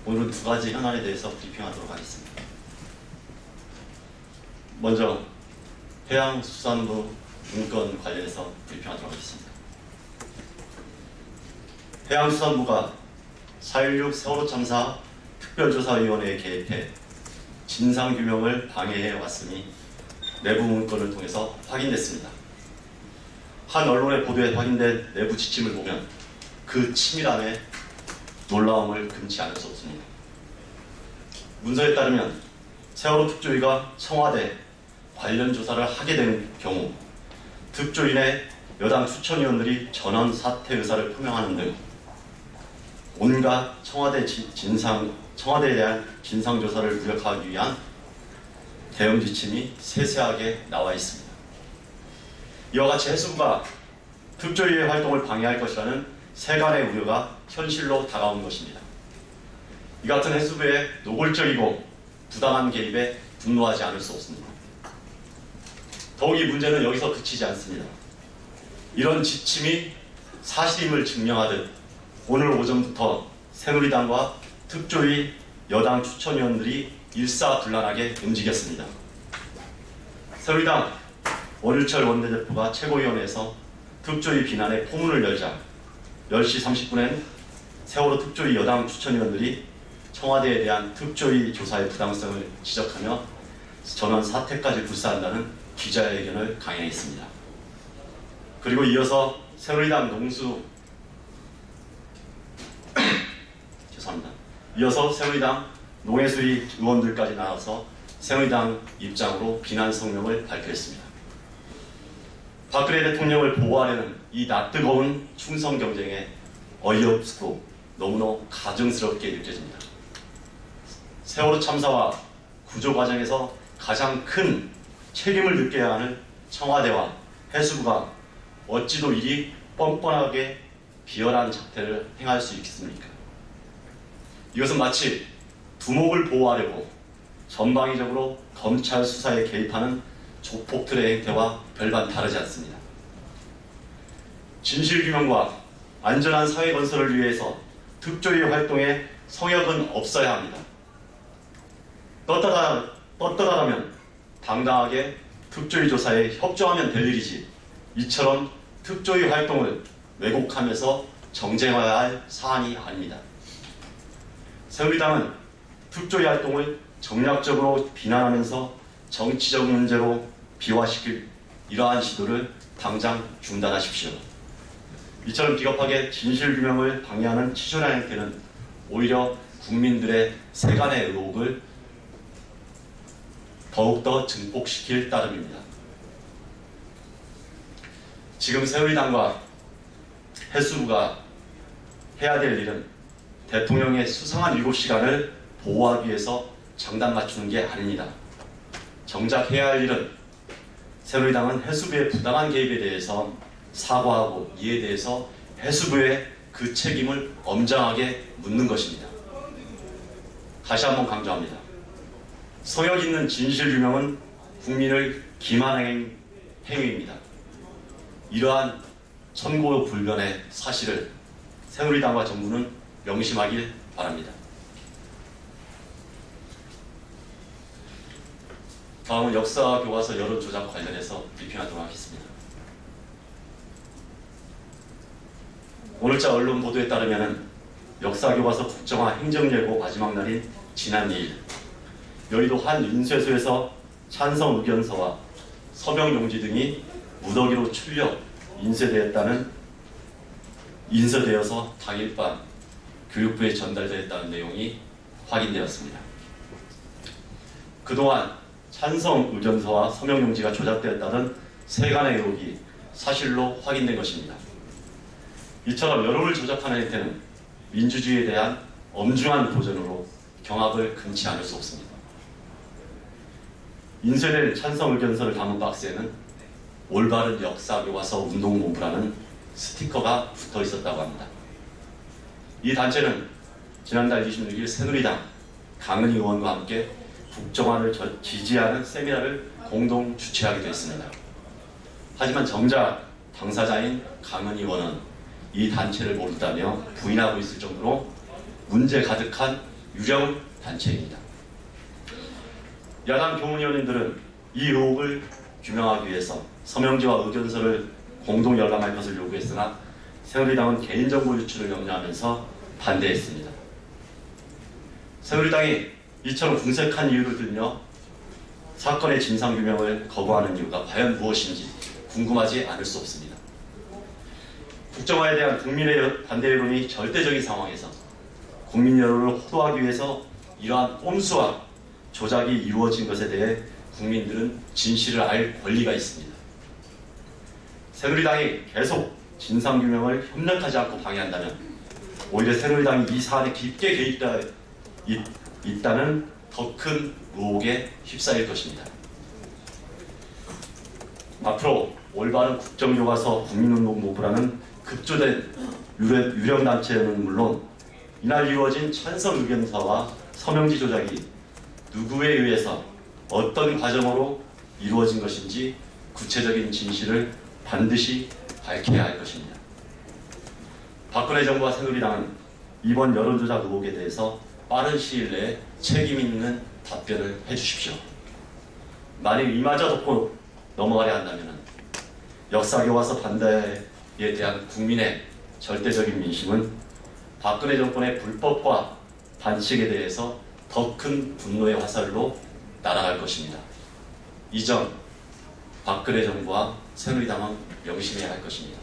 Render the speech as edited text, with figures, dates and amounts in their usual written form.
오늘은 두 가지 현안에 대해서 브리핑하도록 하겠습니다. 먼저 해양수산부 문건 관련해서 브리핑하도록 하겠습니다. 해양수산부가 4.16 세월호 참사 특별조사위원회에 개입해 진상규명을 방해해 왔으니 내부 문건을 통해서 확인됐습니다. 한 언론의 보도에 확인된 내부 지침을 보면 그 치밀함에 놀라움을 금치 않을 수 없습니다. 문서에 따르면 세월호 특조위가 청와대 관련 조사를 하게 된 경우 특조위내 여당 추천위원들이 전원 사퇴 의사를 표명하는 등 온갖 청와대에 대한 진상조사를 무력화하기 위한 대응 지침이 세세하게 나와 있습니다. 이와 같이 해수부가 특조위의 활동을 방해할 것이라는 세간의 우려가 현실로 다가온 것입니다. 이 같은 해수부의 노골적이고 부당한 개입에 분노하지 않을 수 없습니다. 더욱 이 문제는 여기서 그치지 않습니다. 이런 지침이 사실임을 증명하듯 오늘 오전부터 새누리당과 특조위 여당 추천위원들이 일사불란하게 움직였습니다. 새누리당 원유철 원내대표가 최고위원회에서 특조위 비난의 포문을 열자 10시 30분엔 세월호 특조위 여당 추천위원들이 청와대에 대한 특조위 조사의 부당성을 지적하며 전원 사퇴까지 불사한다는 기자회견을 강행했습니다. 그리고 이어서 새누리당 농해수위 의원들까지 나와서 새누리당 입장으로 비난 성명을 발표했습니다. 박근혜 대통령을 보호하려는 이 낯뜨거운 충성 경쟁에 어이없고 너무나 가증스럽게 느껴집니다. 세월호 참사와 구조 과정에서 가장 큰 책임을 느껴야 하는 청와대와 해수부가 어찌도 이리 뻔뻔하게 비열한 작태를 행할 수 있겠습니까? 이것은 마치 두목을 보호하려고 전방위적으로 검찰 수사에 개입하는 조폭들의 행태와 별반 다르지 않습니다. 진실규명과 안전한 사회 건설을 위해서 특조위 활동에 성역은 없어야 합니다. 떳떳하다면 당당하게 특조위 조사에 협조하면 될 일이지 이처럼 특조위 활동을 왜곡하면서 정쟁해야 할 사안이 아닙니다. 새누리당은 특조위 활동을 정략적으로 비난하면서 정치적 문제로 비화시킬 이러한 시도를 당장 중단하십시오. 이처럼 비겁하게 진실규명을 방해하는 치졸한 행태는 오히려 국민들의 세간의 의혹을 더욱더 증폭시킬 따름입니다. 지금 새누리당과 해수부가 해야 될 일은 대통령의 수상한 7시간을 보호하기 위해서 장단 맞추는 게 아닙니다. 정작 해야 할 일은 새누리당은 해수부의 부당한 개입에 대해서 사과하고 이에 대해서 해수부의 그 책임을 엄정하게 묻는 것입니다. 다시 한번 강조합니다. 성역 있는 진실규명은 국민을 기만하는 행위입니다. 이러한 천고불변의 사실을 새누리당과 정부는 명심하길 바랍니다. 다음은 역사교과서 여론조작 관련해서 브리핑하도록 하겠습니다. 오늘자 언론 보도에 따르면 역사교과서 국정화 행정예고 마지막 날인 지난 2일 여의도 한 인쇄소에서 찬성 의견서와 서명 용지 등이 무더기로 출력 인쇄되어서 당일 밤 교육부에 전달되었다는 내용이 확인되었습니다. 그동안 찬성 의견서와 서명 용지가 조작되었다는 세간의 의혹이 사실로 확인된 것입니다. 이처럼 여론을 조작하는 행태는 민주주의에 대한 엄중한 도전으로 경악을 금치 않을 수 없습니다. 인쇄된 찬성 의견서를 담은 박스에는 올바른 역사교과서 운동본부라는 스티커가 붙어 있었다고 합니다. 이 단체는 지난달 26일 새누리당 강은희 의원과 함께 국정화를 지지하는 세미나를 공동 주최하기도 했습니다. 하지만 정작 당사자인 강은희 의원은 이 단체를 모른다며 부인하고 있을 정도로 문제 가득한 유령 단체입니다. 야당 교문위원님들은 이 의혹을 규명하기 위해서 서명지와 의견서를 공동 열람할 것을 요구했으나 새누리당은 개인정보 유출을 염려하면서 반대했습니다. 새누리당이 이처럼 궁색한 이유를 들며 사건의 진상규명을 거부하는 이유가 과연 무엇인지 궁금하지 않을 수 없습니다. 국정화에 대한 국민의 반대 여론이 절대적인 상황에서 국민 여론을 호도하기 위해서 이러한 꼼수와 조작이 이루어진 것에 대해 국민들은 진실을 알 권리가 있습니다. 새누리당이 계속 진상규명을 협력하지 않고 방해한다면 오히려 새누리당이 이 사안에 깊게 개입되어 있다는 더 큰 의혹에 휩싸일 것입니다. 앞으로 올바른 국정교과서 국민운동본부라는 급조된 유령단체는 물론 이날 이루어진 찬성 의견서와 서명지 조작이 누구에 의해서 어떤 과정으로 이루어진 것인지 구체적인 진실을 반드시 밝혀야 할 것입니다. 박근혜 정부와 새누리당은 이번 여론조작 의혹에 대해서 빠른 시일 내에 책임 있는 답변을 해주십시오. 만일 이마저 덮고 넘어가려 한다면 역사교과서 반대에 대한 국민의 절대적인 민심은 박근혜 정권의 불법과 반칙에 대해서 더 큰 분노의 화살로 날아갈 것입니다. 이 점 박근혜 정부와 새누리당은 명심해야 할 것입니다.